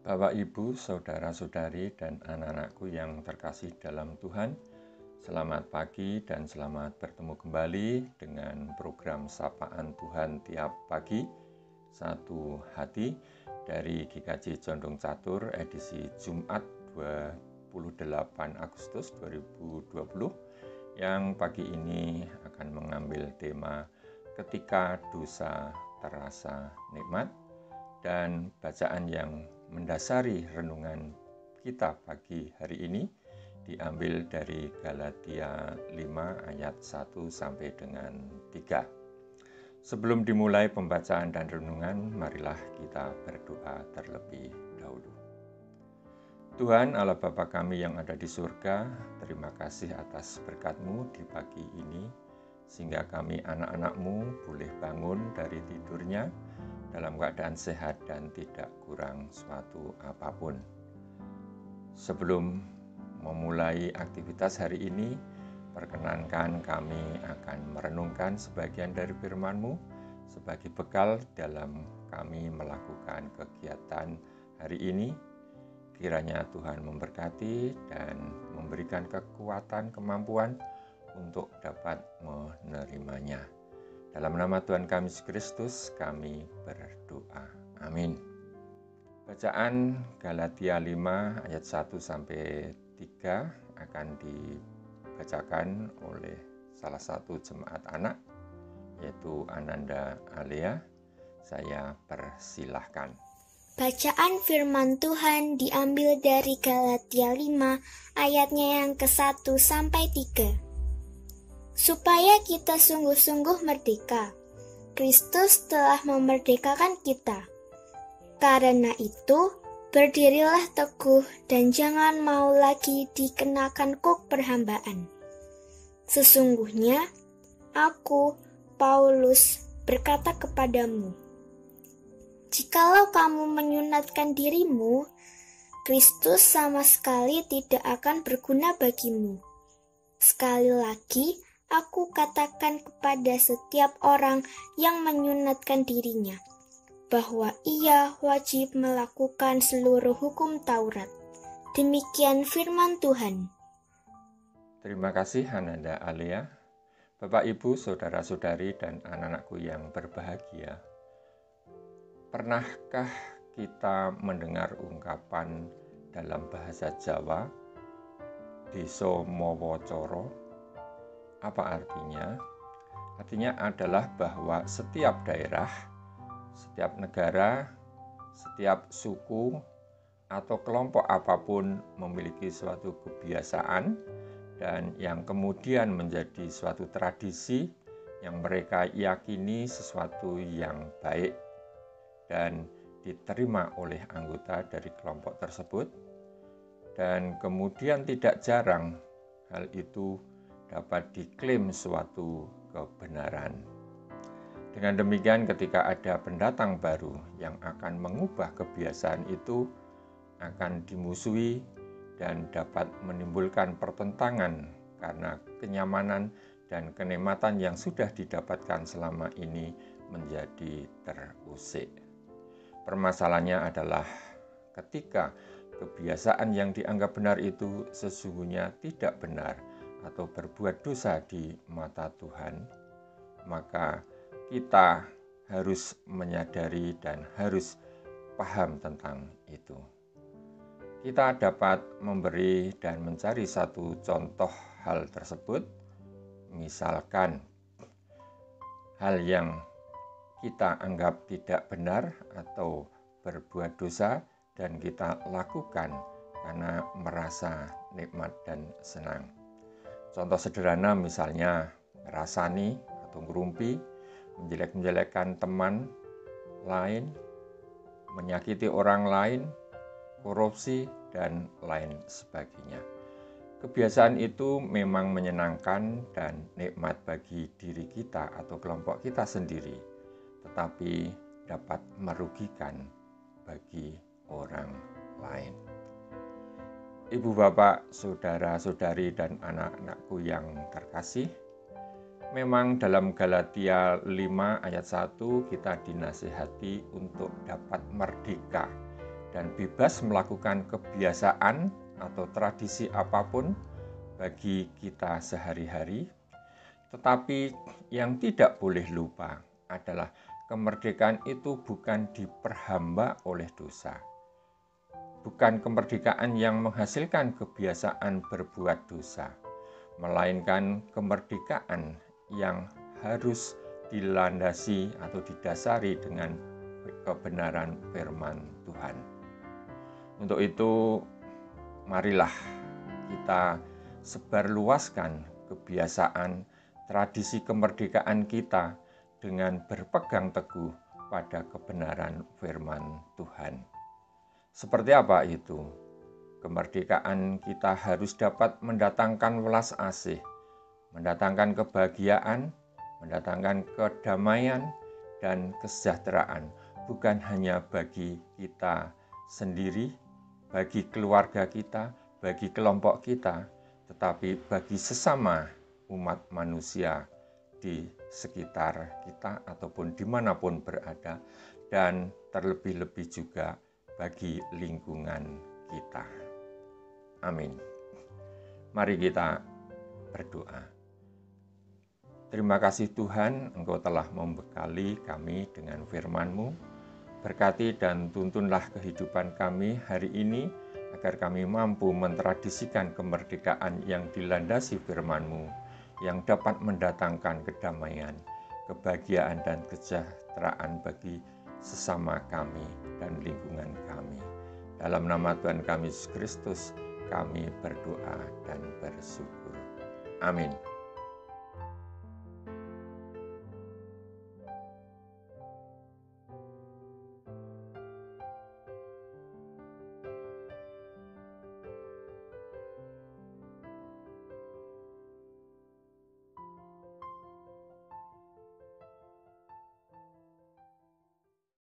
Bapak, Ibu, saudara-saudari, dan anak-anakku yang terkasih dalam Tuhan, selamat pagi dan selamat bertemu kembali dengan program Sapaan Tuhan Tiap Pagi, Satu Hati dari GKJ Condong Catur edisi Jumat 28 Agustus 2020 yang pagi ini akan mengambil tema Ketika Dosa Terasa Nikmat, dan bacaan yang mendasari renungan kita pagi hari ini diambil dari Galatia 5 ayat 1 sampai dengan 3. Sebelum dimulai pembacaan dan renungan, marilah kita berdoa terlebih dahulu. Tuhan Allah Bapa kami yang ada di surga, terima kasih atas berkat-Mu di pagi ini, sehingga kami anak-anak-Mu boleh bangun dari tidurnya dalam keadaan sehat dan tidak kurang suatu apapun. Sebelum memulai aktivitas hari ini, perkenankan kami akan merenungkan sebagian dari firman-Mu sebagai bekal dalam kami melakukan kegiatan hari ini. Kiranya Tuhan memberkati dan memberikan kekuatan, kemampuan untuk dapat menerimanya. Dalam nama Tuhan kami Yesus Kristus kami berdoa. Amin. Bacaan Galatia 5 ayat 1 sampai 3 akan dibacakan oleh salah satu jemaat anak, yaitu Ananda Alea. Saya persilahkan. Bacaan firman Tuhan diambil dari Galatia 5 ayatnya yang ke-1 sampai 3. Supaya kita sungguh-sungguh merdeka, Kristus telah memerdekakan kita. Karena itu, berdirilah teguh dan jangan mau lagi dikenakan kuk perhambaan. Sesungguhnya, aku, Paulus, berkata kepadamu, jikalau kamu menyunatkan dirimu, Kristus sama sekali tidak akan berguna bagimu. Sekali lagi, aku katakan kepada setiap orang yang menyunatkan dirinya, bahwa ia wajib melakukan seluruh hukum Taurat. Demikian firman Tuhan. Terima kasih Ananda Alea. Bapak, Ibu, saudara-saudari, dan anak-anakku yang berbahagia. Pernahkah kita mendengar ungkapan dalam bahasa Jawa, Deso Mowo Coro? Apa artinya? Artinya adalah bahwa setiap daerah, setiap negara, setiap suku, atau kelompok apapun memiliki suatu kebiasaan dan yang kemudian menjadi suatu tradisi yang mereka yakini sesuatu yang baik dan diterima oleh anggota dari kelompok tersebut, dan kemudian tidak jarang hal itu dapat diklaim suatu kebenaran. Dengan demikian, ketika ada pendatang baru yang akan mengubah kebiasaan itu, akan dimusuhi dan dapat menimbulkan pertentangan karena kenyamanan dan kenikmatan yang sudah didapatkan selama ini menjadi terusik. Permasalahannya adalah ketika kebiasaan yang dianggap benar itu sesungguhnya tidak benar atau berbuat dosa di mata Tuhan, maka kita harus menyadari dan harus paham tentang itu. Kita dapat memberi dan mencari satu contoh hal tersebut, misalkan hal yang kita anggap tidak benar atau berbuat dosa dan kita lakukan karena merasa nikmat dan senang. Contoh sederhana misalnya ngerasani atau ngerumpi, menjelek-menjelekkan teman lain, menyakiti orang lain, korupsi, dan lain sebagainya. Kebiasaan itu memang menyenangkan dan nikmat bagi diri kita atau kelompok kita sendiri, tetapi dapat merugikan bagi orang lain. Ibu, bapak, saudara-saudari, dan anak-anakku yang terkasih, memang dalam Galatia 5 ayat 1 kita dinasihati untuk dapat merdeka dan bebas melakukan kebiasaan atau tradisi apapun bagi kita sehari-hari. Tetapi yang tidak boleh lupa adalah kemerdekaan itu bukan diperhamba oleh dosa. Bukan kemerdekaan yang menghasilkan kebiasaan berbuat dosa, melainkan kemerdekaan yang harus dilandasi atau didasari dengan kebenaran firman Tuhan. Untuk itu, marilah kita sebarluaskan kebiasaan tradisi kemerdekaan kita dengan berpegang teguh pada kebenaran firman Tuhan. Seperti apa itu? Kemerdekaan kita harus dapat mendatangkan welas asih, mendatangkan kebahagiaan, mendatangkan kedamaian dan kesejahteraan, bukan hanya bagi kita sendiri, bagi keluarga kita, bagi kelompok kita, tetapi bagi sesama umat manusia di sekitar kita ataupun dimanapun berada, dan terlebih-lebih juga bagi lingkungan kita. Amin. Mari kita berdoa. Terima kasih Tuhan, Engkau telah membekali kami dengan firman-Mu. Berkati dan tuntunlah kehidupan kami hari ini, agar kami mampu mentradisikan kemerdekaan yang dilandasi firman-Mu, yang dapat mendatangkan kedamaian, kebahagiaan dan kesejahteraan bagi sesama kami dan lingkungan kami. Dalam nama Tuhan kami Yesus Kristus, kami berdoa dan bersyukur. Amin.